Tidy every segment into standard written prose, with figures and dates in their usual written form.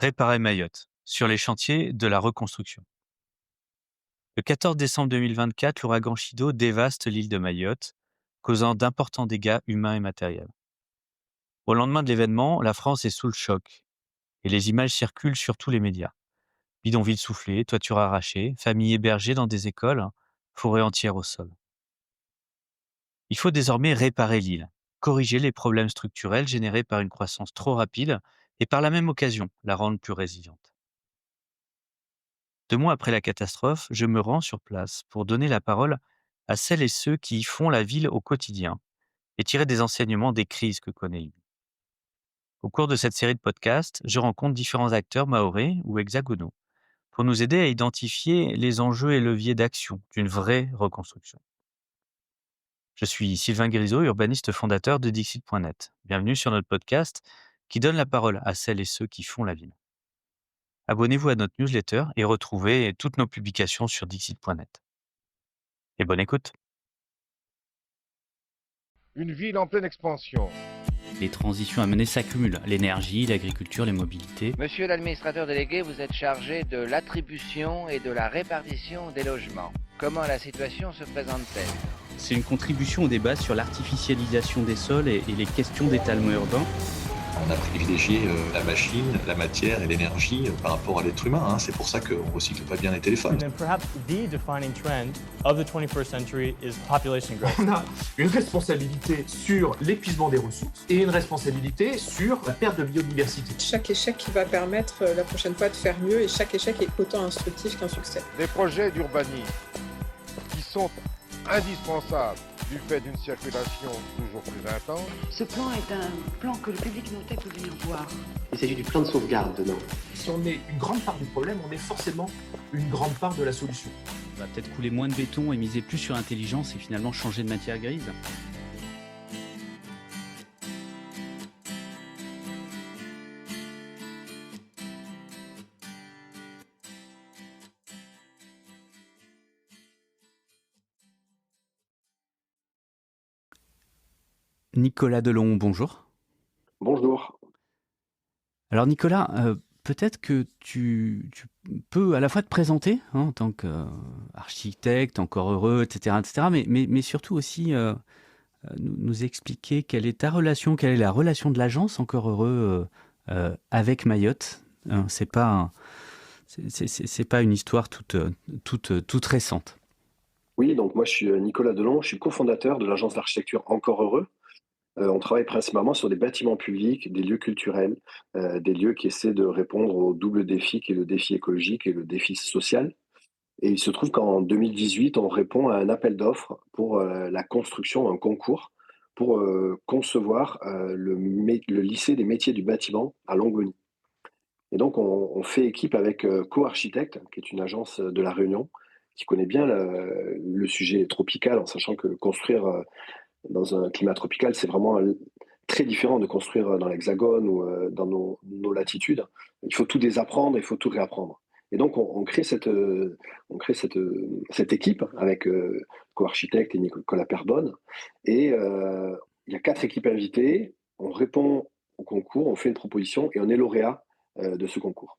Réparer Mayotte, sur les chantiers de la reconstruction. Le 14 décembre 2024, l'ouragan Chido dévaste l'île de Mayotte, causant d'importants dégâts humains et matériels. Au lendemain de l'événement, la France est sous le choc et les images circulent sur tous les médias. Bidonvilles soufflés, toitures arrachées, familles hébergées dans des écoles, forêts entières au sol. Il faut désormais réparer l'île, corriger les problèmes structurels générés par une croissance trop rapide et par la même occasion la rendre plus résiliente. 2 mois après la catastrophe, je me rends sur place pour donner la parole à celles et ceux qui y font la ville au quotidien et tirer des enseignements des crises que connaît l'île. Au cours de cette série de podcasts, je rencontre différents acteurs mahorais ou hexagonaux pour nous aider à identifier les enjeux et leviers d'action d'une vraie reconstruction. Je suis Sylvain Guérizeau, urbaniste fondateur de Dixit.net. Bienvenue sur notre podcast qui donne la parole à celles et ceux qui font la ville. Abonnez-vous à notre newsletter et retrouvez toutes nos publications sur Dixit.net. Et bonne écoute. Une ville en pleine expansion. Les transitions à mener s'accumulent. L'énergie, l'agriculture, les mobilités. Monsieur l'administrateur délégué, vous êtes chargé de l'attribution et de la répartition des logements. Comment la situation se présente-t-elle ? C'est une contribution au débat sur l'artificialisation des sols et les questions d'étalement urbain. On a privilégié la machine, la matière et l'énergie par rapport à l'être humain. C'est pour ça qu'on ne recycle pas bien les téléphones. And then perhaps the defining trend of the 21st century is population growth. On a une responsabilité sur l'épuisement des ressources et une responsabilité sur la perte de biodiversité. Chaque échec qui va permettre la prochaine fois de faire mieux et chaque échec est autant instructif qu'un succès. Des projets d'urbanisme qui sont indispensables du fait d'une circulation toujours plus intense. Ce plan est un plan que le public notait peut venir voir. Il s'agit du plan de sauvegarde dedans. Si on est une grande part du problème, on est forcément une grande part de la solution. On va peut-être couler moins de béton et miser plus sur l'intelligence et finalement changer de matière grise. Nicolas Delon, bonjour. Bonjour. Alors Nicolas, peut-être que tu peux à la fois te présenter en tant qu'architecte, encore heureux, etc., mais surtout aussi nous expliquer quelle est ta relation, quelle est la relation de l'agence Encore Heureux avec Mayotte. C'est pas une histoire toute récente. Oui, donc moi je suis Nicolas Delon, je suis cofondateur de l'agence d'architecture Encore Heureux. On travaille principalement sur des bâtiments publics, des lieux culturels, des lieux qui essaient de répondre au double défi qui est le défi écologique et le défi social. Et il se trouve qu'en 2018, on répond à un appel d'offres pour la construction, un concours, pour concevoir le lycée des métiers du bâtiment à Longoni. Et donc on fait équipe avec Co-Architecte, qui est une agence de La Réunion, qui connaît bien le sujet tropical, en sachant que construire dans un climat tropical, c'est vraiment très différent de construire dans l'Hexagone ou dans nos latitudes. Il faut tout désapprendre, il faut tout réapprendre. Et donc, on crée cette équipe avec Co-Architecte et Nicolas Perbonne. Et il y a 4 équipes invitées. On répond au concours, on fait une proposition et on est lauréat de ce concours.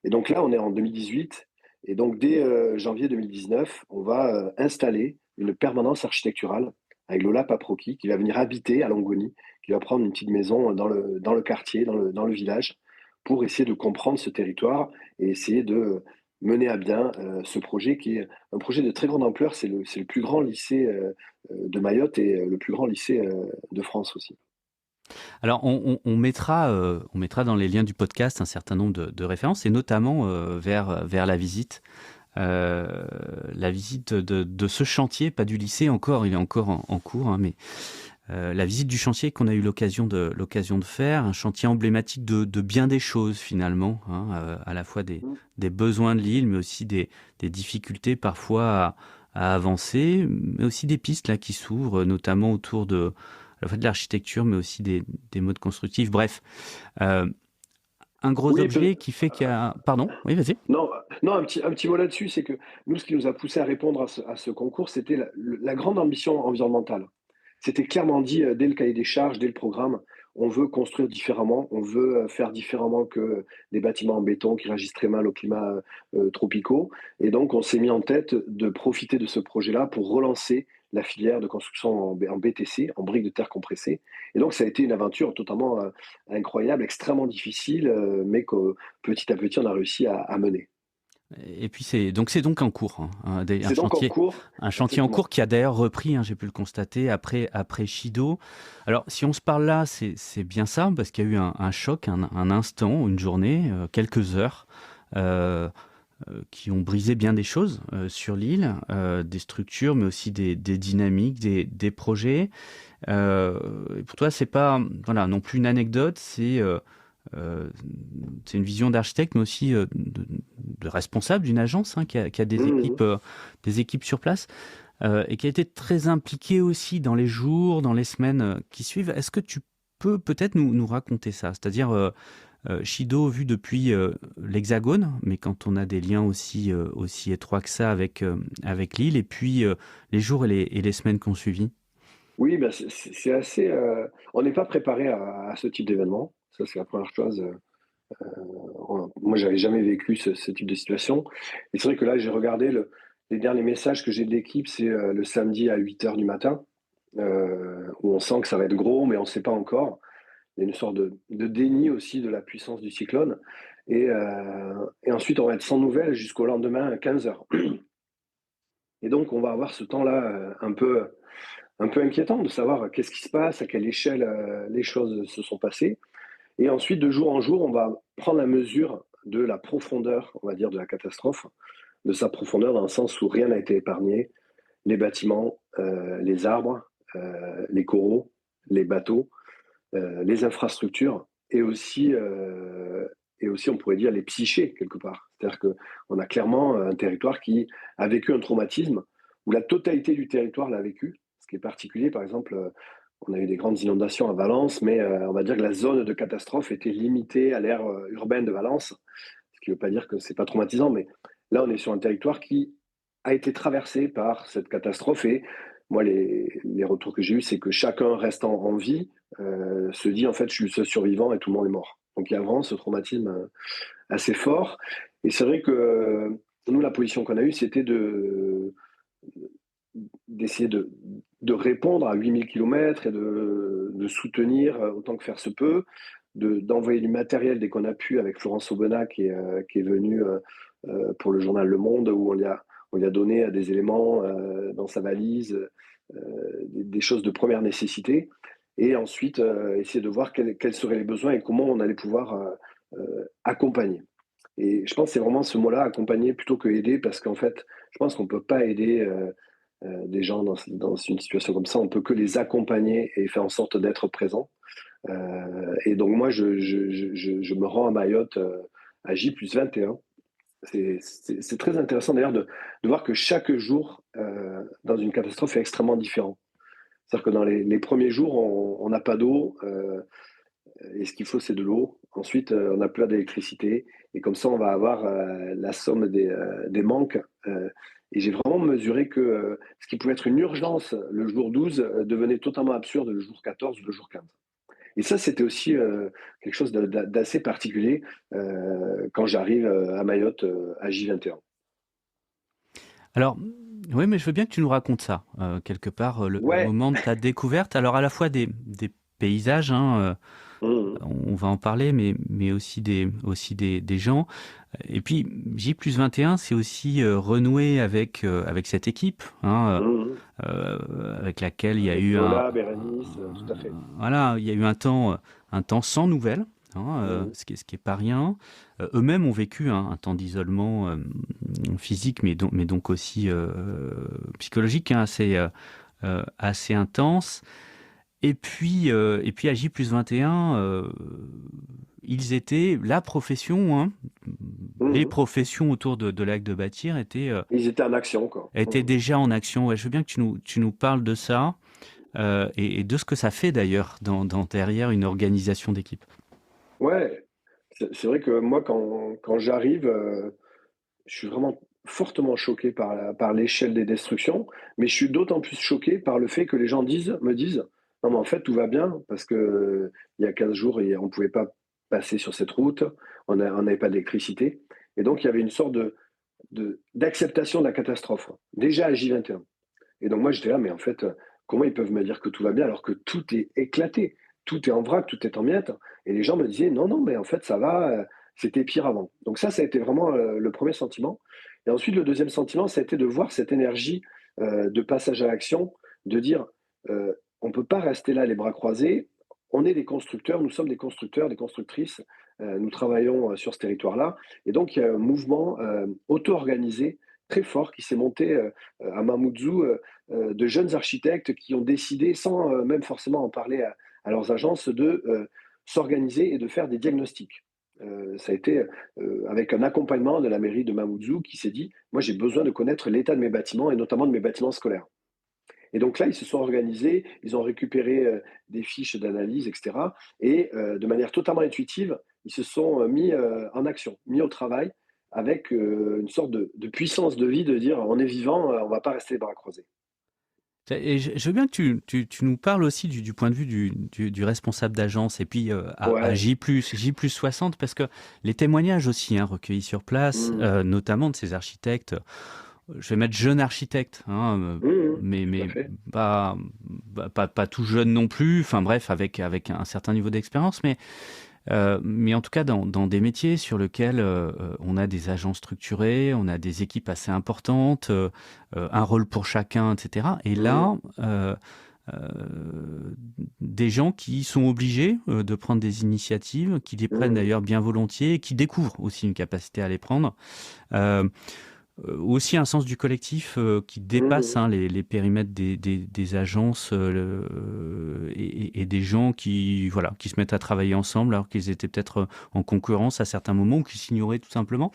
Et donc là, on est en 2018. Et donc, dès janvier 2019, on va installer une permanence architecturale avec Lola Paproki, qui va venir habiter à Longoni, qui va prendre une petite maison dans le quartier, dans le village, pour essayer de comprendre ce territoire et essayer de mener à bien ce projet qui est un projet de très grande ampleur. C'est le plus grand lycée de Mayotte et le plus grand lycée de France aussi. Alors, on mettra dans les liens du podcast un certain nombre de références, et notamment vers la visite. La visite de ce chantier, pas du lycée encore, il est encore en cours, mais la visite du chantier qu'on a eu l'occasion de faire, un chantier emblématique de bien des choses finalement, à la fois des besoins de l'île, mais aussi des difficultés parfois à avancer, mais aussi des pistes là qui s'ouvrent, notamment autour de à la fois de l'architecture, mais aussi des modes constructifs. Bref, un gros objet qui fait qu'il y a... Pardon, oui, vas-y. Non, un petit mot là-dessus, c'est que nous, ce qui nous a poussé à répondre à ce concours, c'était la grande ambition environnementale. C'était clairement dit dès le cahier des charges, dès le programme. on veut construire différemment, on veut faire différemment que des bâtiments en béton qui réagissent très mal aux climats tropicaux. Et donc, on s'est mis en tête de profiter de ce projet-là pour relancer la filière de construction en BTC, en briques de terre compressées. Et donc, ça a été une aventure totalement incroyable, extrêmement difficile, mais que petit à petit, on a réussi à mener. Et puis c'est donc en cours, hein, C'est donc en cours, un chantier en effectivement. cours qui a d'ailleurs repris, hein, j'ai pu le constater, après Chido. Alors, si on se parle là, c'est bien ça, parce qu'il y a eu un choc, un instant, une journée, quelques heures, euh, qui ont brisé bien des choses sur l'île, des structures, mais aussi des dynamiques, des projets. Et pour toi, c'est pas voilà, non plus une anecdote, c'est une vision d'architecte, mais aussi de responsable d'une agence, hein, qui a des équipes sur place, et qui a été très impliquée aussi dans les jours, dans les semaines qui suivent. Est-ce que tu peux peut-être nous raconter ça? C'est-à-dire Chido vu depuis l'Hexagone, mais quand on a des liens aussi étroits que ça avec l'île, et puis les jours et les semaines qui ont suivi. Oui, ben c'est assez. On n'est pas préparé à ce type d'événement. Ça, c'est la première chose. Moi, j'avais jamais vécu ce type de situation. Et c'est vrai que là, j'ai regardé les derniers messages que j'ai de l'équipe, c'est le samedi à 8 h du matin, où on sent que ça va être gros, mais on ne sait pas encore. Il y a une sorte de déni aussi de la puissance du cyclone. Et ensuite, on va être sans nouvelles jusqu'au lendemain à 15 h. Et donc, on va avoir ce temps-là un peu inquiétant de savoir qu'est-ce qui se passe, à quelle échelle les choses se sont passées. Et ensuite, de jour en jour, on va prendre la mesure de la profondeur, on va dire, de la catastrophe, de sa profondeur dans le sens où rien n'a été épargné. Les bâtiments, les arbres, les coraux, les bateaux, les infrastructures, et aussi, on pourrait dire, les psychés, quelque part. C'est-à-dire qu'on a clairement un territoire qui a vécu un traumatisme, où la totalité du territoire l'a vécu. Ce qui est particulier, par exemple, on a eu des grandes inondations à Valence, mais on va dire que la zone de catastrophe était limitée à l'aire urbaine de Valence, ce qui ne veut pas dire que ce n'est pas traumatisant, mais là, on est sur un territoire qui a été traversé par cette catastrophe. Et moi, les retours que j'ai eus, c'est que chacun restant en vie se dit, en fait, je suis le seul survivant et tout le monde est mort. Donc, il y a vraiment ce traumatisme assez fort. Et c'est vrai que nous, la position qu'on a eue, c'était d'essayer de répondre à 8000 km et de soutenir autant que faire se peut, d'envoyer du matériel dès qu'on a pu avec Florence Aubenas qui est venue pour le journal Le Monde, où on lui a donné des éléments dans sa valise, des choses de première nécessité, et ensuite essayer de voir quels seraient les besoins et comment on allait pouvoir accompagner. Et je pense que c'est vraiment ce mot-là, accompagner plutôt que aider, parce qu'en fait, je pense qu'on ne peut pas aider des gens dans une situation comme ça, on peut que les accompagner et faire en sorte d'être présent. Et donc moi, je me rends à Mayotte à J+21. C'est très intéressant d'ailleurs de voir que chaque jour dans une catastrophe est extrêmement différent. C'est-à-dire que dans les premiers jours, on n'a pas d'eau, et ce qu'il faut, c'est de l'eau. Ensuite, on n'a plus d'électricité, et comme ça, on va avoir la somme des manques. Et j'ai vraiment mesuré que ce qui pouvait être une urgence le jour 12 devenait totalement absurde le jour 14 ou le jour 15. Et ça, c'était aussi quelque chose d'assez particulier quand j'arrive à Mayotte à J21. Alors, oui, mais je veux bien que tu nous racontes ça, quelque part, le moment de ta découverte. Alors, à la fois des paysages, hein, on va en parler, mais aussi des gens. Et puis, J+21, c'est aussi renouer avec cette équipe, hein, avec laquelle il y a eu Bérénice, tout à fait. Voilà, il y a eu un temps sans nouvelles, hein, ce qui est pas rien. Eux-mêmes ont vécu un temps d'isolement physique, mais donc aussi psychologique, hein, assez intense. Et puis à J+21, ils étaient la profession, hein, les professions autour de l'acte de bâtir étaient. Ils étaient en action, quoi. Étaient déjà en action. Ouais, je veux bien que tu nous parles de ça et de ce que ça fait d'ailleurs derrière une organisation d'équipe. Ouais, c'est vrai que moi, quand j'arrive, je suis vraiment fortement choqué par l'échelle des destructions, mais je suis d'autant plus choqué par le fait que les gens me disent, Non, mais en fait, tout va bien parce que il y a 15 jours, on ne pouvait pas passer sur cette route, on n'avait pas d'électricité. Et donc, il y avait une sorte d'acceptation de la catastrophe, déjà à J21. Et donc, moi, j'étais là, mais en fait, comment ils peuvent me dire que tout va bien alors que tout est éclaté, tout est en vrac, tout est en miettes. Et les gens me disaient, non, non, mais en fait, ça va, c'était pire avant. Donc, ça a été vraiment le premier sentiment. Et ensuite, le deuxième sentiment, ça a été de voir cette énergie de passage à l'action, de dire, on ne peut pas rester là les bras croisés. On est des constructeurs, nous sommes des constructeurs, des constructrices. Nous travaillons sur ce territoire-là. Et donc, il y a un mouvement auto-organisé très fort qui s'est monté à Mamoudzou de jeunes architectes qui ont décidé, sans même forcément en parler à leurs agences, de s'organiser et de faire des diagnostics. Ça a été avec un accompagnement de la mairie de Mamoudzou qui s'est dit, moi j'ai besoin de connaître l'état de mes bâtiments et notamment de mes bâtiments scolaires. Et donc là, ils se sont organisés, ils ont récupéré des fiches d'analyse, etc. Et de manière totalement intuitive, ils se sont mis en action, mis au travail, avec une sorte de puissance de vie, de dire on est vivant, on ne va pas rester les bras croisés. Et je veux bien que tu nous parles aussi du point de vue du responsable d'agence et puis à J+, J+60, parce que les témoignages aussi recueillis sur place, notamment de ces architectes, je vais mettre jeunes architectes, mais pas tout jeune non plus, enfin bref, avec un certain niveau d'expérience, mais en tout cas dans des métiers sur lesquels on a des agents structurés, on a des équipes assez importantes, un rôle pour chacun, etc. Et là, des gens qui sont obligés de prendre des initiatives, qui les prennent d'ailleurs bien volontiers, et qui découvrent aussi une capacité à les prendre. Aussi un sens du collectif qui dépasse les périmètres des agences et des gens qui se mettent à travailler ensemble alors qu'ils étaient peut-être en concurrence à certains moments ou qui s'ignoraient tout simplement.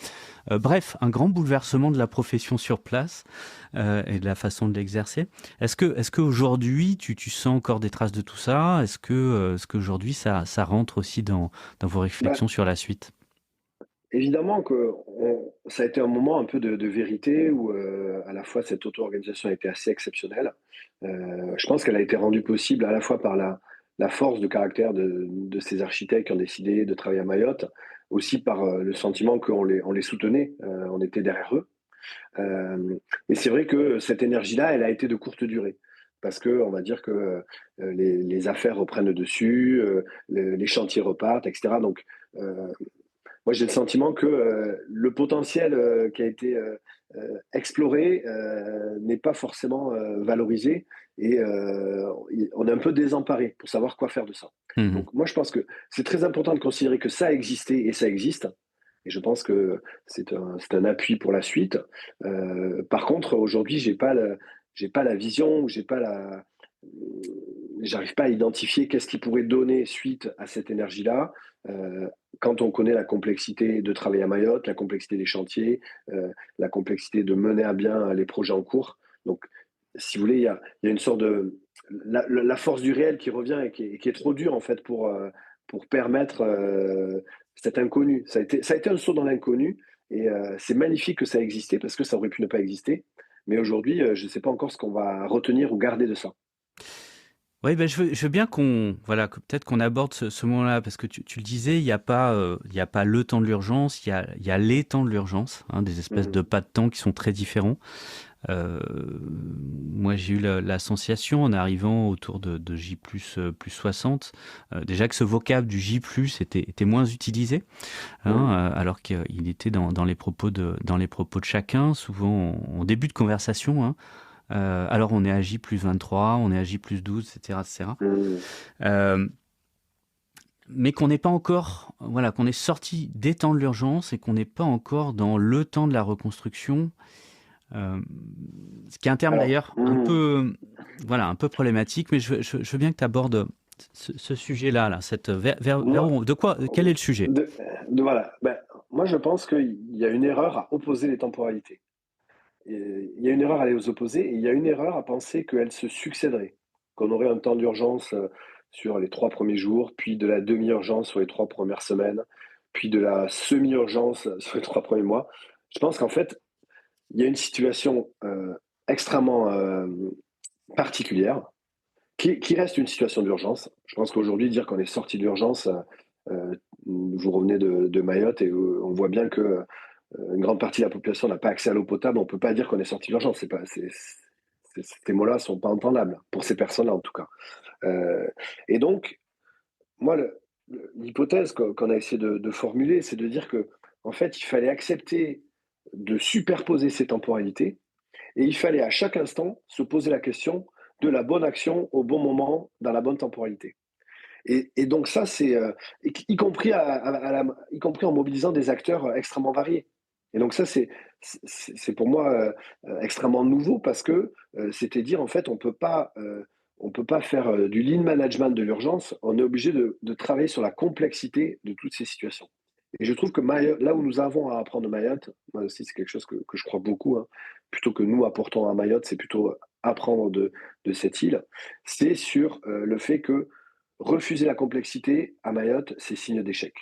Bref, un grand bouleversement de la profession sur place et de la façon de l'exercer. Est-ce qu'aujourd'hui tu sens encore des traces de tout ça? Est-ce qu'aujourd'hui ça rentre aussi dans vos réflexions sur la suite? Évidemment que ça a été un moment un peu de vérité où à la fois cette auto-organisation a été assez exceptionnelle. Je pense qu'elle a été rendue possible à la fois par la force de caractère de ces architectes qui ont décidé de travailler à Mayotte, aussi par le sentiment qu'on les soutenait, on était derrière eux. Et c'est vrai que cette énergie-là, elle a été de courte durée. Parce que on va dire que les affaires reprennent le dessus, les chantiers repartent, etc. Donc, moi, j'ai le sentiment que le potentiel qui a été exploré n'est pas forcément valorisé et on est un peu désemparé pour savoir quoi faire de ça. Donc, moi, je pense que c'est très important de considérer que ça a existé et ça existe. Et je pense que c'est un appui pour la suite. Par contre, aujourd'hui, j'ai pas la vision, j'arrive pas à identifier qu'est-ce qui pourrait donner suite à cette énergie-là. Quand on connaît la complexité de travailler à Mayotte, la complexité des chantiers, la complexité de mener à bien les projets en cours. Donc, si vous voulez, il y a une sorte de la force du réel qui revient et qui est trop dure en fait pour permettre cet inconnu. Ça a été un saut dans l'inconnu et c'est magnifique que ça ait existé parce que ça aurait pu ne pas exister. Mais aujourd'hui, je ne sais pas encore ce qu'on va retenir ou garder de ça. Oui, je veux bien que peut-être qu'on aborde ce moment-là, parce que tu le disais, il n'y a pas le temps de l'urgence, il y a les temps de l'urgence, des espèces de pas de temps qui sont très différents. Moi, j'ai eu la sensation en arrivant autour de J+, plus 60, déjà que ce vocable du J+, était moins utilisé, alors qu'il était dans les propos de chacun, souvent en début de conversation, alors on est à J+23, on est à J+12, etc. Mais qu'on n'est pas encore, qu'on est sorti des temps de l'urgence et qu'on n'est pas encore dans le temps de la reconstruction. Ce qui est un terme d'ailleurs un peu problématique, mais je veux bien que tu abordes ce sujet-là, quel est le sujet? Moi, je pense qu'il y a une erreur à opposer les temporalités. Il y a une erreur à les opposer et il y a une erreur à penser qu'elles se succéderaient, qu'on aurait un temps d'urgence sur les 3 premiers jours, puis de la demi-urgence sur les 3 premières semaines, puis de la semi-urgence sur les 3 premiers mois. Je pense qu'en fait, il y a une situation extrêmement particulière qui reste une situation d'urgence. Je pense qu'aujourd'hui, dire qu'on est sorti de l'urgence, vous revenez de Mayotte et on voit bien que une grande partie de la population n'a pas accès à l'eau potable. On ne peut pas dire qu'on est sorti de l'urgence. Ces mots-là ne sont pas entendables, pour ces personnes-là en tout cas. Et donc, moi, l'hypothèse qu'on a essayé de formuler, c'est de dire que, en fait, il fallait accepter de superposer ces temporalités et il fallait à chaque instant se poser la question de la bonne action au bon moment, dans la bonne temporalité. Et donc ça, c'est y compris y compris en mobilisant des acteurs extrêmement variés. Et donc ça, c'est pour moi extrêmement nouveau parce que c'était dire en fait, on peut pas faire du lean management de l'urgence. On est obligé de travailler sur la complexité de toutes ces situations. Et je trouve que Mayotte, là où nous avons à apprendre de Mayotte, moi aussi c'est quelque chose que je crois beaucoup, hein, plutôt que nous apportons à Mayotte, c'est plutôt apprendre de cette île, c'est sur le fait que refuser la complexité à Mayotte, c'est signe d'échec.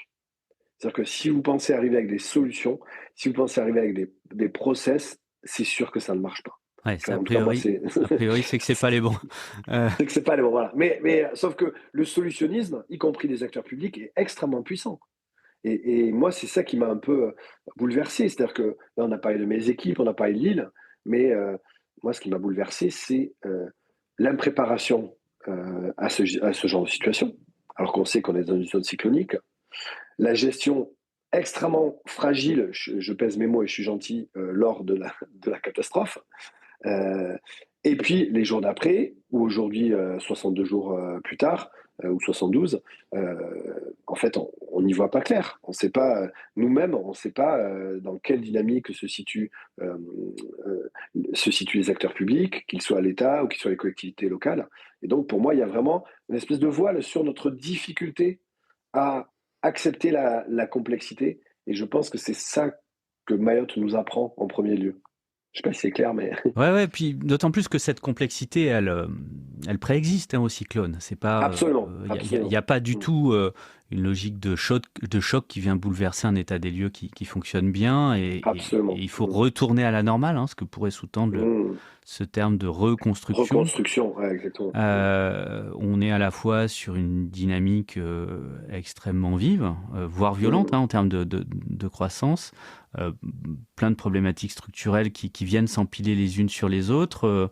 C'est-à-dire que si vous pensez arriver avec des solutions, si vous pensez arriver avec des process, c'est sûr que ça ne marche pas. Ouais, Enfin, a en tout cas, moi, priori, c'est que c'est pas les bons. c'est que c'est pas les bons, voilà. Mais sauf que le solutionnisme, y compris des acteurs publics, est extrêmement puissant. Et moi, c'est ça qui m'a un peu bouleversé. C'est-à-dire que là, on a parlé de mes équipes, on a parlé de Lille, mais moi, ce qui m'a bouleversé, c'est l'impréparation à ce genre de situation, alors qu'on sait qu'on est dans une zone cyclonique. La gestion extrêmement fragile, je pèse mes mots et je suis gentil, lors de la catastrophe. Et puis les jours d'après, ou aujourd'hui 62 jours plus tard, ou 72, en fait, on n'y voit pas clair. On sait pas, nous-mêmes, on ne sait pas dans quelle dynamique se situent les acteurs publics, qu'ils soient à l'État ou qu'ils soient les collectivités locales. Et donc, pour moi, il y a vraiment une espèce de voile sur notre difficulté à accepter la complexité. Et je pense que c'est ça que Mayotte nous apprend en premier lieu. Je sais pas si c'est clair, mais Ouais, puis d'autant plus que cette complexité, elle préexiste au cyclone. C'est pas, absolument. Il n'y a pas du tout une logique de choc qui vient bouleverser un état des lieux qui fonctionne bien. Et il faut retourner à la normale, hein, ce que pourrait sous-tendre ce terme de reconstruction. Reconstruction, ouais, exactement. On est à la fois sur une dynamique extrêmement vive, voire violente en termes de croissance. Plein de problématiques structurelles qui viennent s'empiler les unes sur les autres,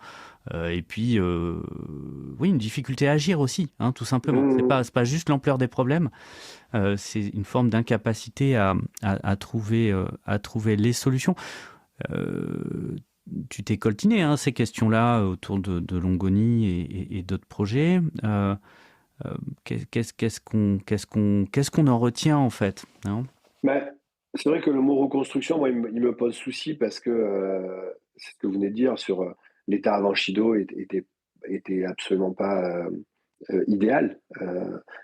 et puis oui, une difficulté à agir aussi, hein, tout simplement. C'est pas juste l'ampleur des problèmes, c'est une forme d'incapacité à trouver les solutions. Tu t'es coltiné ces questions-là autour de Longoni et d'autres projets. Qu'est-ce qu'on en retient en fait, hein? C'est vrai que le mot reconstruction, moi, il me pose souci parce que c'est ce que vous venez de dire sur l'état avant Chido était absolument pas idéal.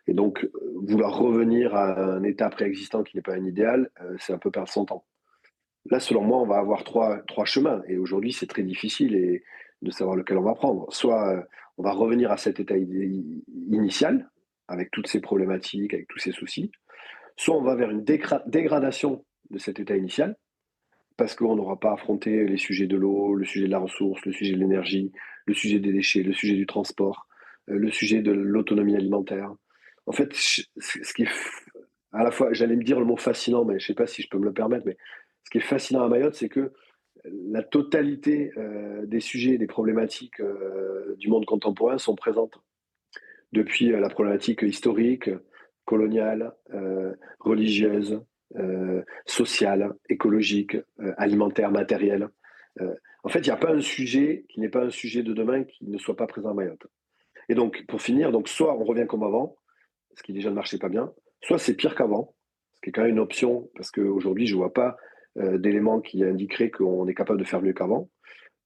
Et donc, vouloir revenir à un état préexistant qui n'est pas un idéal, c'est un peu perdre son temps. Là, selon moi, on va avoir trois chemins. Et aujourd'hui, c'est très difficile de savoir lequel on va prendre. Soit on va revenir à cet état initial, avec toutes ces problématiques, avec tous ces soucis. Soit on va vers une dégradation de cet état initial, parce qu'on n'aura pas affronté les sujets de l'eau, le sujet de la ressource, le sujet de l'énergie, le sujet des déchets, le sujet du transport, le sujet de l'autonomie alimentaire. En fait, ce qui est à la fois, j'allais me dire le mot fascinant, mais je ne sais pas si je peux me le permettre, mais ce qui est fascinant à Mayotte, c'est que la totalité des sujets et des problématiques du monde contemporain sont présentes. Depuis la problématique historique, coloniale, religieuse, sociale, écologique, alimentaire, matérielle. En fait, il n'y a pas un sujet qui n'est pas un sujet de demain qui ne soit pas présent à Mayotte. Et donc, pour finir, soit on revient comme avant, ce qui déjà ne marchait pas bien, soit c'est pire qu'avant, ce qui est quand même une option, parce qu'aujourd'hui, je ne vois pas d'éléments qui indiqueraient qu'on est capable de faire mieux qu'avant.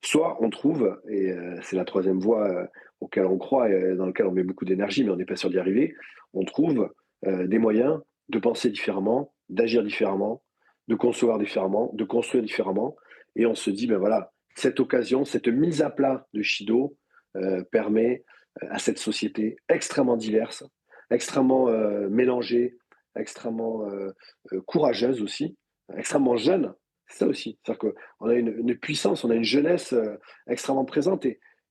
Soit on trouve, et c'est la troisième voie auquel on croit et dans laquelle on met beaucoup d'énergie, mais on n'est pas sûr d'y arriver, on trouve des moyens de penser différemment, d'agir différemment, de concevoir différemment, de construire différemment, et on se dit, ben voilà, cette occasion, cette mise à plat de Chido permet à cette société extrêmement diverse, extrêmement mélangée, extrêmement courageuse aussi, extrêmement jeune. C'est ça aussi. C'est-à-dire qu'on a une puissance, on a une jeunesse extrêmement présente.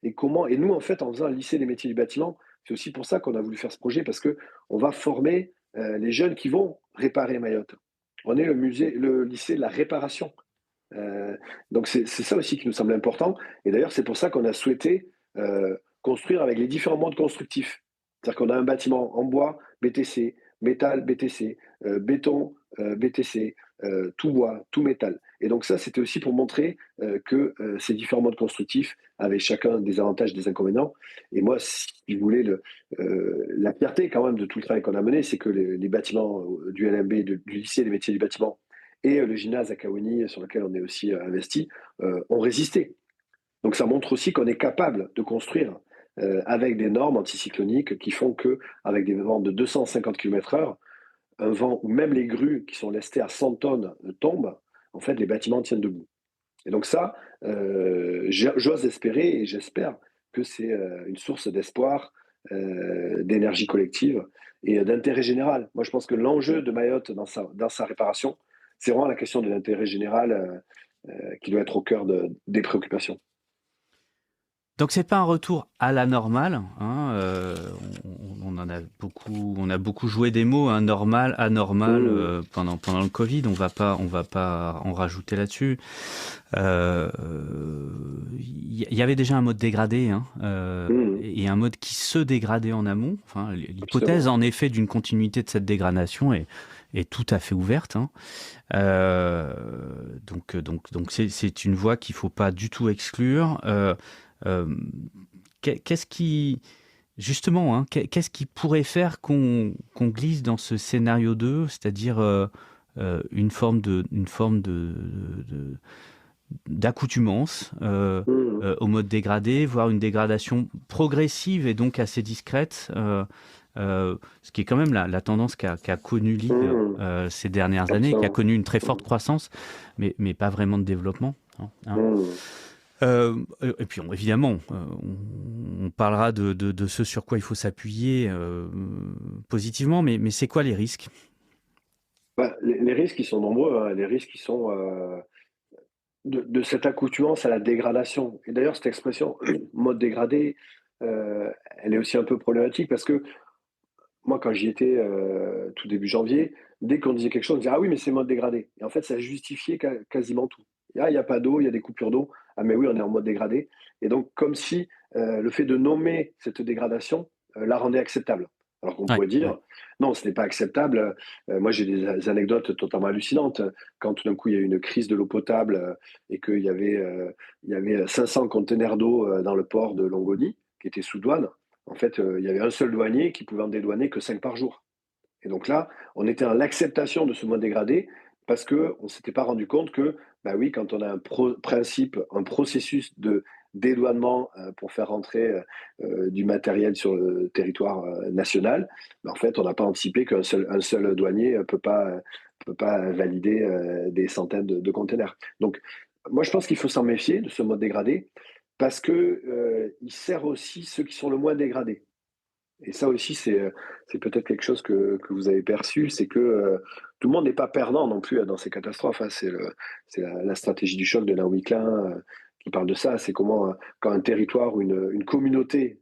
Et Et nous, en fait, en faisant un lycée des métiers du bâtiment, c'est aussi pour ça qu'on a voulu faire ce projet, parce qu'on va former les jeunes qui vont réparer Mayotte. On est le lycée de la réparation. Donc c'est ça aussi qui nous semble important. Et d'ailleurs, c'est pour ça qu'on a souhaité construire avec les différents modes constructifs. C'est-à-dire qu'on a un bâtiment en bois, BTC, métal, BTC, béton, BTC, tout bois, tout métal. Et donc ça, c'était aussi pour montrer que ces différents modes constructifs avaient chacun des avantages, des inconvénients. Et moi, si vous voulez, la fierté quand même de tout le travail qu'on a mené, c'est que les bâtiments du LMB, du lycée des métiers du bâtiment, et le gymnase à Kawani, sur lequel on est aussi investi, ont résisté. Donc ça montre aussi qu'on est capable de construire avec des normes anticycloniques qui font qu'avec des vents de 250 km/h, un vent où même les grues qui sont lestées à 100 tonnes tombent, en fait, les bâtiments tiennent debout. Et donc ça, j'ose espérer et j'espère que c'est une source d'espoir, d'énergie collective et d'intérêt général. Moi, je pense que l'enjeu de Mayotte dans sa réparation, c'est vraiment la question de l'intérêt général qui doit être au cœur des préoccupations. Donc c'est pas un retour à la normale, hein, on a beaucoup joué des mots, hein, normal, anormal, pendant le Covid. On va pas en rajouter là-dessus. Il y avait déjà un mode dégradé, hein, et un mode qui se dégradait en amont. Enfin, l'hypothèse en effet d'une continuité de cette dégradation est tout à fait ouverte, hein. Donc c'est une voie qu'il faut pas du tout exclure. Qu'est-ce qui justement, hein, qu'est-ce qui pourrait faire qu'on glisse dans ce scénario 2, c'est-à-dire une forme d'accoutumance au mode dégradé, voire une dégradation progressive et donc assez discrète, ce qui est quand même la tendance qu'a connue l'île ces dernières années, qui a connu une très forte croissance, mais pas vraiment de développement, hein. Et puis évidemment, on parlera de ce sur quoi il faut s'appuyer positivement, mais c'est quoi les risques ? Les risques, ils sont nombreux, hein. Les risques, ils sont de cette accoutumance à la dégradation. Et d'ailleurs, cette expression mode dégradé, elle est aussi un peu problématique parce que moi, quand j'y étais tout début janvier, dès qu'on disait quelque chose, on disait « Ah oui, mais c'est mode dégradé ». Et en fait, ça justifiait quasiment tout. Il n'y a pas d'eau, il y a des coupures d'eau. Ah mais oui, on est en mode dégradé. Et donc, comme si le fait de nommer cette dégradation la rendait acceptable. Alors qu'on pourrait dire, non, ce n'est pas acceptable. Moi, j'ai des anecdotes totalement hallucinantes. Quand tout d'un coup, il y a eu une crise de l'eau potable et qu'il y avait 500 conteneurs d'eau dans le port de Longoni, qui était sous douane, en fait, il y avait un seul douanier qui pouvait en dédouaner que 5 par jour. Et donc là, on était dans l'acceptation de ce mode dégradé parce qu'on ne s'était pas rendu compte que, bah oui, quand on a un processus de dédouanement pour faire rentrer du matériel sur le territoire national, bah en fait, on n'a pas anticipé qu'un seul douanier ne peut pas valider des centaines de containers. Donc, moi, je pense qu'il faut s'en méfier de ce mode dégradé parce qu'il sert aussi ceux qui sont le moins dégradés. Et ça aussi, c'est peut-être quelque chose que vous avez perçu, c'est que tout le monde n'est pas perdant non plus dans ces catastrophes, hein. C'est la stratégie du choc de Naomi Klein qui parle de ça. C'est comment, quand un territoire ou une communauté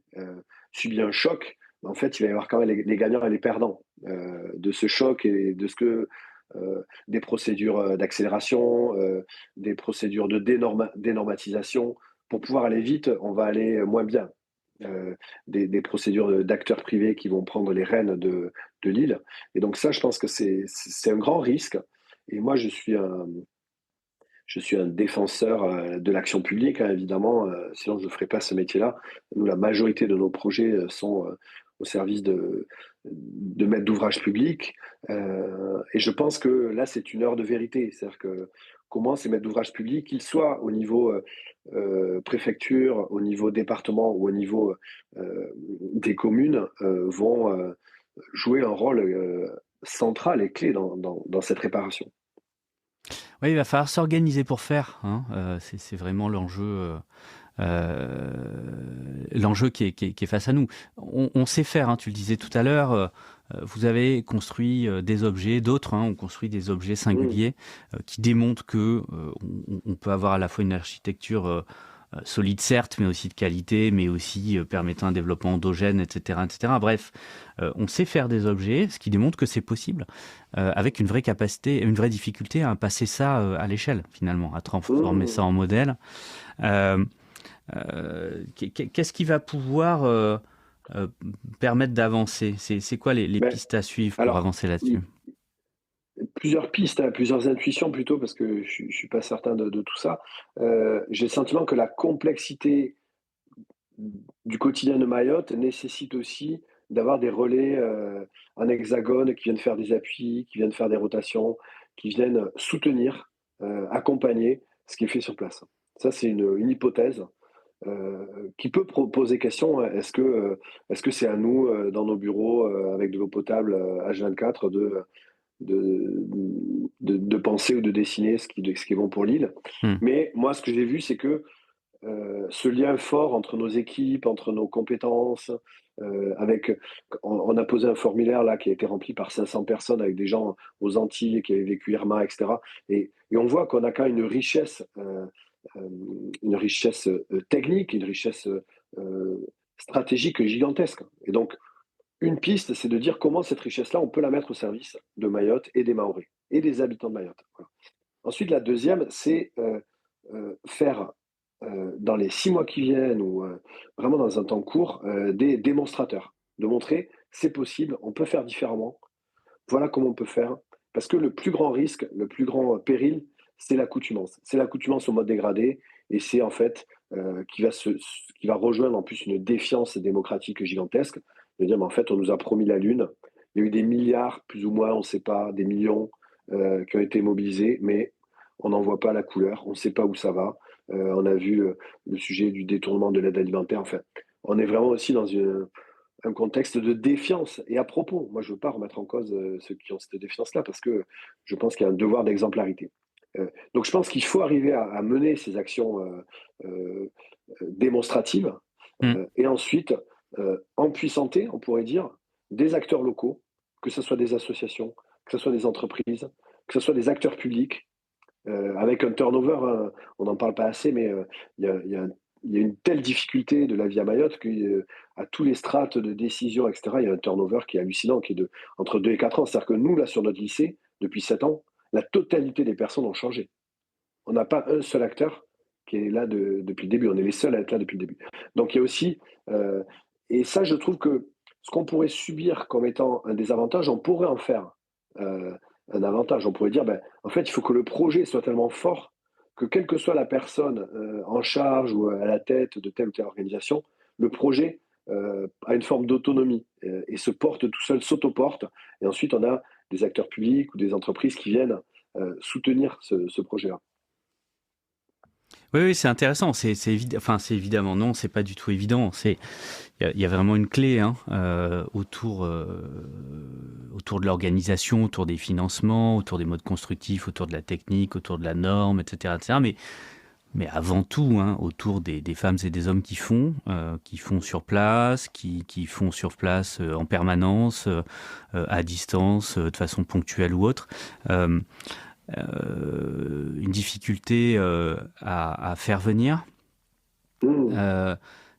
subit un choc, en fait, il va y avoir quand même les gagnants et les perdants de ce choc et de ce que des procédures d'accélération, des procédures de dénormatisation. Pour pouvoir aller vite, on va aller moins bien. Des procédures d'acteurs privés qui vont prendre les rênes de l'île. Et donc ça, je pense que c'est un grand risque. Et moi, je suis un défenseur de l'action publique, hein, évidemment, sinon je ne ferais pas ce métier-là. Nous, la majorité de nos projets sont au service de maîtres d'ouvrage publics. Et je pense que là, c'est une heure de vérité. C'est-à-dire que comment ces maîtres d'ouvrage publics, qu'ils soient au niveau préfecture, au niveau département ou au niveau des communes, vont jouer un rôle central et clé dans cette réparation. Oui, il va falloir s'organiser pour faire, hein. C'est vraiment l'enjeu qui est face à nous. On sait faire, hein, tu le disais tout à l'heure, vous avez construit des objets, d'autres ont construit des objets singuliers qui démontrent que on peut avoir à la fois une architecture solides certes, mais aussi de qualité, mais aussi permettant un développement endogène, etc., etc. Bref, on sait faire des objets, ce qui démontre que c'est possible, avec une vraie capacité, une vraie difficulté à passer ça à l'échelle, finalement, à transformer ça en modèle. Qu'est-ce qui va pouvoir permettre d'avancer? C'est quoi les pistes à suivre pour avancer là-dessus? Plusieurs pistes, plusieurs intuitions plutôt, parce que je suis pas certain de tout ça. J'ai le sentiment que la complexité du quotidien de Mayotte nécessite aussi d'avoir des relais en hexagone qui viennent faire des appuis, qui viennent faire des rotations, qui viennent soutenir, accompagner ce qui est fait sur place. Ça, c'est une hypothèse qui peut poser question. Est-ce que c'est à nous, dans nos bureaux, avec de l'eau potable H24, de penser ou de dessiner ce qui est bon pour l'île. Mais moi, ce que j'ai vu, c'est que ce lien fort entre nos équipes, entre nos compétences, on a posé un formulaire là qui a été rempli par 500 personnes avec des gens aux Antilles qui avaient vécu Irma, etc. Et on voit qu'on a quand même une richesse technique, une richesse stratégique gigantesque. Et donc, une piste, c'est de dire comment cette richesse-là, on peut la mettre au service de Mayotte et des Mahorais et des habitants de Mayotte. Voilà. Ensuite, la deuxième, c'est faire dans les 6 mois qui viennent ou vraiment dans un temps court, des démonstrateurs, de montrer c'est possible, on peut faire différemment, voilà comment on peut faire. Parce que le plus grand risque, le plus grand péril, c'est l'accoutumance. C'est l'accoutumance au mode dégradé et c'est en fait qui va rejoindre en plus une défiance démocratique gigantesque. De dire, mais en fait, on nous a promis la Lune. Il y a eu des milliards, plus ou moins, on ne sait pas, des millions qui ont été mobilisés, mais on n'en voit pas la couleur, on ne sait pas où ça va. On a vu le sujet du détournement de l'aide alimentaire. Enfin, on est vraiment aussi dans un contexte de défiance. Et à propos, moi, je ne veux pas remettre en cause ceux qui ont cette défiance-là, parce que je pense qu'il y a un devoir d'exemplarité. Donc, je pense qu'il faut arriver à mener ces actions démonstratives et ensuite empuissanter, on pourrait dire, des acteurs locaux, que ce soit des associations, que ce soit des entreprises, que ce soit des acteurs publics, avec un turnover, hein, on n'en parle pas assez, mais il y a une telle difficulté de la vie à Mayotte qu'à tous les strates de décision, etc., il y a un turnover qui est hallucinant, qui est entre 2 et 4 ans. C'est-à-dire que nous, là, sur notre lycée, depuis 7 ans, la totalité des personnes ont changé. On n'a pas un seul acteur qui est là depuis le début. On est les seuls à être là depuis le début. Donc il y a aussi... et ça, je trouve que ce qu'on pourrait subir comme étant un désavantage, on pourrait en faire un avantage. On pourrait dire, en fait, il faut que le projet soit tellement fort que quelle que soit la personne en charge ou à la tête de telle ou telle organisation, le projet a une forme d'autonomie et se porte tout seul, s'autoporte. Et ensuite, on a des acteurs publics ou des entreprises qui viennent soutenir ce projet-là. Oui, c'est intéressant. C'est évidemment non, c'est pas du tout évident. Il y a vraiment une clé autour de l'organisation, autour des financements, autour des modes constructifs, autour de la technique, autour de la norme, etc., etc. Mais avant tout, autour des femmes et des hommes qui font sur place, qui font sur place en permanence, à distance, de façon ponctuelle ou autre. Une difficulté à faire venir, une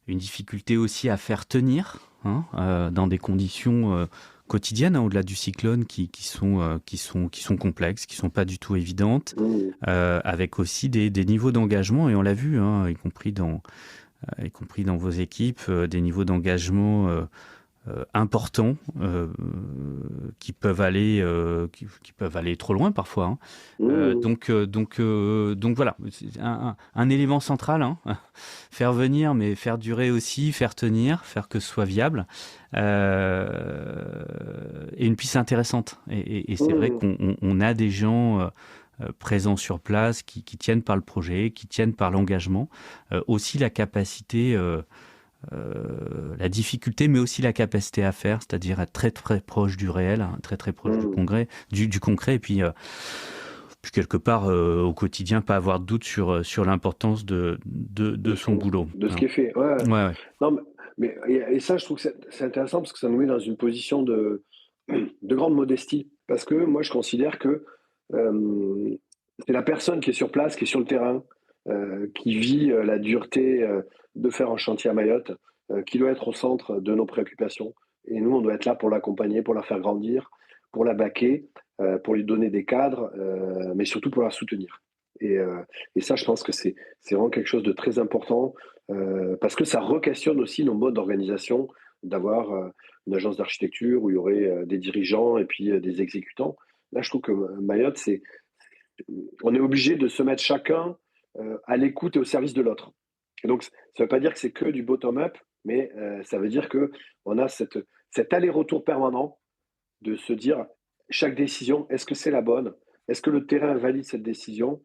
difficulté aussi à faire tenir dans des conditions quotidiennes au-delà du cyclone qui sont complexes, qui sont pas du tout évidentes, avec aussi des niveaux d'engagement, et on l'a vu, y compris dans vos équipes, des niveaux d'engagement importants qui peuvent aller trop loin parfois. Donc voilà, c'est un élément central, faire venir, mais faire durer aussi, faire tenir, faire que ce soit viable, et une piste intéressante. Et c'est vrai qu'on a des gens présents sur place qui tiennent par le projet, qui tiennent par l'engagement, aussi la capacité. La difficulté, mais aussi la capacité à faire, c'est-à-dire être très très proche du réel, très très proche du concret, et puis quelque part au quotidien pas avoir de doute sur l'importance de son boulot, de ce qui est fait. Ouais. Non, mais et ça, je trouve que c'est intéressant parce que ça nous met dans une position de grande modestie, parce que moi je considère que c'est la personne qui est sur place, qui est sur le terrain, qui vit la dureté de faire un chantier à Mayotte, qui doit être au centre de nos préoccupations. Et nous, on doit être là pour l'accompagner, pour la faire grandir, pour la baquer, pour lui donner des cadres, mais surtout pour la soutenir. Et ça, je pense que c'est vraiment quelque chose de très important, parce que ça re-questionne aussi nos modes d'organisation, d'avoir une agence d'architecture où il y aurait des dirigeants et puis des exécutants. Là, je trouve que Mayotte, on est obligé de se mettre chacun à l'écoute et au service de l'autre. Et donc, ça ne veut pas dire que c'est que du bottom-up, mais ça veut dire qu'on a cet aller-retour permanent de se dire, chaque décision, est-ce que c'est la bonne? Est-ce que le terrain valide cette décision?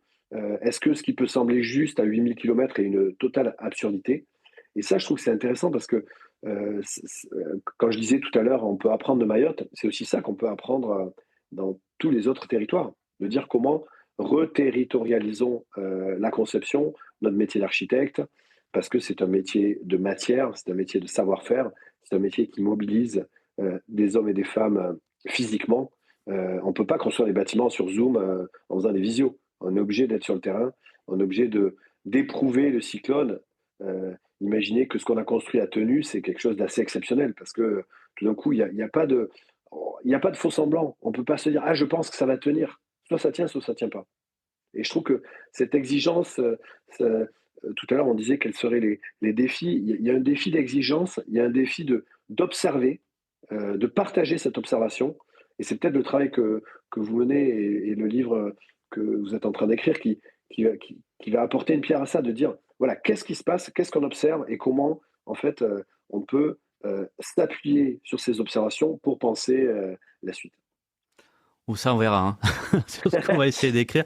Est-ce que ce qui peut sembler juste à 8000 km est une totale absurdité? Et ça, je trouve que c'est intéressant parce que quand je disais tout à l'heure, on peut apprendre de Mayotte, c'est aussi ça qu'on peut apprendre dans tous les autres territoires, de dire comment reterritorialisons la conception, notre métier d'architecte, parce que c'est un métier de matière, c'est un métier de savoir-faire, c'est un métier qui mobilise des hommes et des femmes physiquement. On ne peut pas construire des bâtiments sur Zoom en faisant des visios. On est obligé d'être sur le terrain, on est obligé d'éprouver le cyclone. Imaginez que ce qu'on a construit a tenu, c'est quelque chose d'assez exceptionnel, parce que tout d'un coup, il n'y a pas de faux semblant. On ne peut pas se dire « Ah, je pense que ça va tenir ». Soit ça tient, soit ça ne tient pas. Et je trouve que cette exigence, tout à l'heure on disait quels seraient les défis. Il y a un défi d'exigence, il y a un défi d'observer, de partager cette observation. Et c'est peut-être le travail que vous menez et le livre que vous êtes en train d'écrire qui va apporter une pierre à ça, de dire, voilà, qu'est-ce qui se passe, qu'est-ce qu'on observe et comment, en fait, on peut s'appuyer sur ces observations pour penser la suite. Ou ça, on verra, hein. Sur ce qu'on va essayer d'écrire.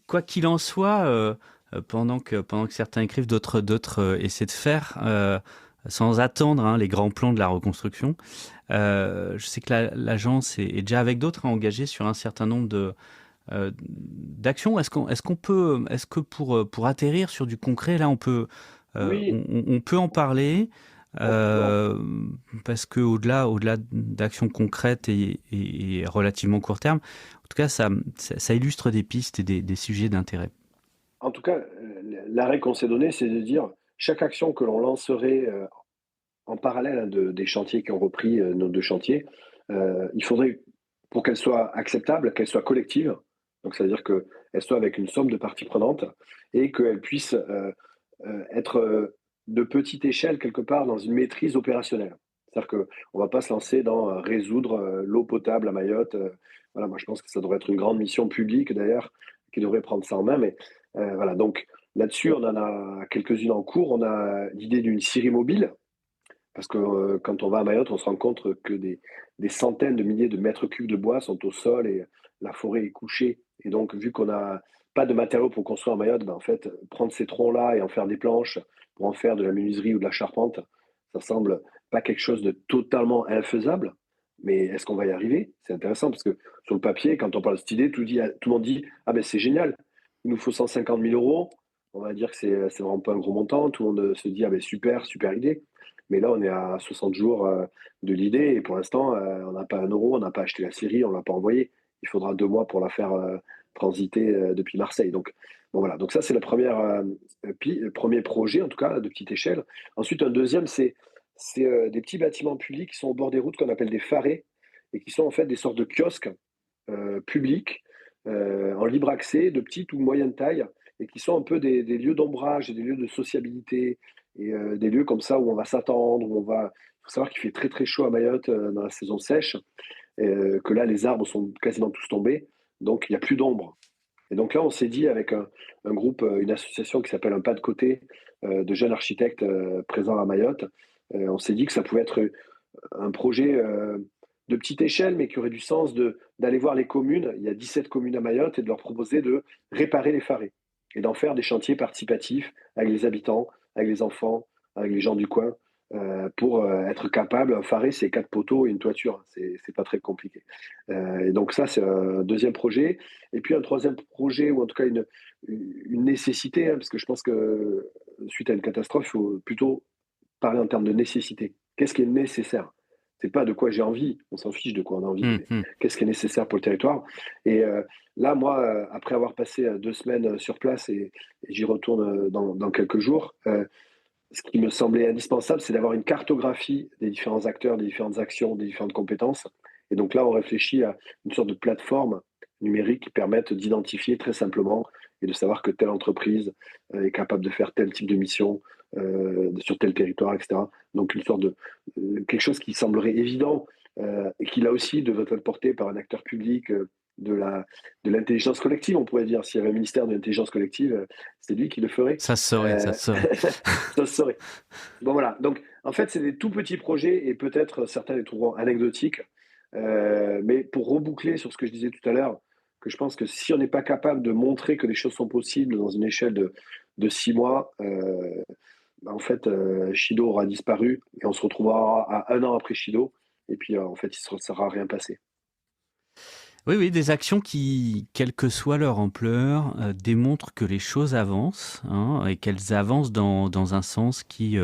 Quoi qu'il en soit, pendant que certains écrivent, d'autres essaient de faire, sans attendre les grands plans de la reconstruction. Je sais que l'agence est déjà avec d'autres engagée sur un certain nombre d'actions. Est-ce que pour atterrir sur du concret, là, on peut en parler? Parce que au-delà d'actions concrètes et relativement court terme, en tout cas, ça illustre des pistes et des sujets d'intérêt. En tout cas, l'arrêt qu'on s'est donné, c'est de dire chaque action que l'on lancerait en parallèle des chantiers qui ont repris nos 2 chantiers, il faudrait, pour qu'elle soit acceptable, qu'elle soit collective. Donc, ça veut dire qu'elle soit avec une somme de parties prenantes et qu'elle puisse être de petite échelle quelque part dans une maîtrise opérationnelle. C'est-à-dire qu'on ne va pas se lancer dans résoudre l'eau potable à Mayotte. Voilà, moi je pense que ça devrait être une grande mission publique d'ailleurs qui devrait prendre ça en main. Mais voilà, donc là-dessus on en a quelques-unes en cours. On a l'idée d'une scierie mobile parce que quand on va à Mayotte, on se rend compte que des centaines de milliers de mètres cubes de bois sont au sol et la forêt est couchée. Et donc vu qu'on n'a pas de matériaux pour construire à Mayotte, en fait, prendre ces troncs-là et en faire des planches pour en faire de la menuiserie ou de la charpente, ça semble pas quelque chose de totalement infaisable, mais est-ce qu'on va y arriver? C'est intéressant parce que sur le papier, quand on parle de cette idée, tout le monde dit « Ah ben c'est génial, il nous faut 150 000 euros ». On va dire que c'est vraiment pas un gros montant, tout le monde se dit « Ah ben super, super idée ». Mais là, on est à 60 jours de l'idée et pour l'instant, on n'a pas un euro, on n'a pas acheté la scierie, on ne l'a pas envoyée. Il faudra 2 mois pour la faire transiter depuis Marseille. Donc, bon, voilà. Donc ça, c'est le premier projet, en tout cas, de petite échelle. Ensuite, un deuxième, c'est des petits bâtiments publics qui sont au bord des routes qu'on appelle des pharés et qui sont en fait des sortes de kiosques publics en libre accès, de petite ou moyenne taille, et qui sont un peu des lieux d'ombrage et des lieux de sociabilité et des lieux comme ça où on va s'attendre, où on va... Il faut savoir qu'il fait très très chaud à Mayotte dans la saison sèche, que là les arbres sont quasiment tous tombés, donc il n'y a plus d'ombre. Et donc là on s'est dit avec un groupe, une association qui s'appelle Un Pas de Côté, de jeunes architectes présents à Mayotte, on s'est dit que ça pouvait être un projet de petite échelle, mais qui aurait du sens d'aller voir les communes. Il y a 17 communes à Mayotte et de leur proposer de réparer les pharés et d'en faire des chantiers participatifs avec les habitants, avec les enfants, avec les gens du coin, pour être capable. Un pharé, c'est 4 poteaux et une toiture. C'est pas très compliqué. Et donc ça, c'est un deuxième projet. Et puis un troisième projet, ou en tout cas une nécessité, parce que je pense que suite à une catastrophe, il faut plutôt parler en termes de nécessité. Qu'est-ce qui est nécessaire? C'est pas de quoi j'ai envie, on s'en fiche de quoi on a envie, mais Mmh. qu'est-ce qui est nécessaire pour le territoire. Et là, moi, après avoir passé 2 semaines sur place et j'y retourne dans quelques jours, ce qui me semblait indispensable, c'est d'avoir une cartographie des différents acteurs, des différentes actions, des différentes compétences. Et donc là, on réfléchit à une sorte de plateforme numérique qui permette d'identifier très simplement et de savoir que telle entreprise est capable de faire tel type de mission sur tel territoire, etc. Donc une sorte de quelque chose qui semblerait évident et qui là aussi devrait être porté par un acteur public de l'intelligence collective, on pourrait dire. S'il y avait un ministère de l'intelligence collective, c'est lui qui le ferait. Ça se saurait, ça se saurait. Ça se saurait. Bon voilà, donc en fait c'est des tout petits projets et peut-être certains les trouveront anecdotiques, mais pour reboucler sur ce que je disais tout à l'heure, que je pense que si on n'est pas capable de montrer que les choses sont possibles dans une échelle de 6 mois, en fait Shido aura disparu et on se retrouvera à 1 an après Shido et puis en fait il ne sera rien passé. Oui, oui, des actions qui, quelle que soit leur ampleur, démontrent que les choses avancent, hein, et qu'elles avancent dans un sens qui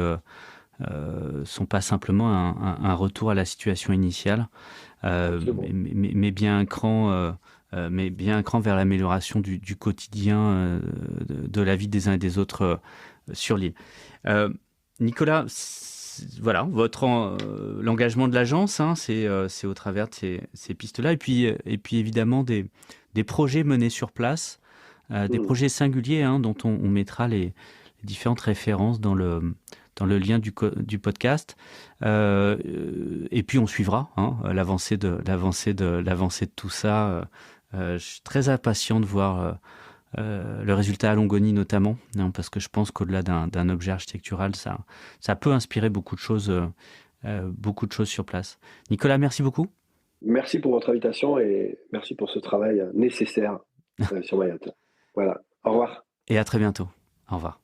sont pas simplement un retour à la situation initiale, Absolument. mais bien un cran vers l'amélioration du quotidien, de la vie des uns et des autres sur l'île. Nicolas, voilà, l'engagement de l'agence, hein, c'est au travers de ces pistes-là, et puis évidemment des projets menés sur place, des projets singuliers, hein, dont on mettra les différentes références dans le lien du podcast, et puis on suivra, hein, l'avancée de tout ça. Je suis très impatient de voir le résultat à Longoni notamment, hein, parce que je pense qu'au-delà d'un objet architectural, ça peut inspirer beaucoup de choses sur place. Nicolas, merci beaucoup. Merci pour votre invitation et merci pour ce travail nécessaire sur Mayotte. Voilà, au revoir. Et à très bientôt. Au revoir.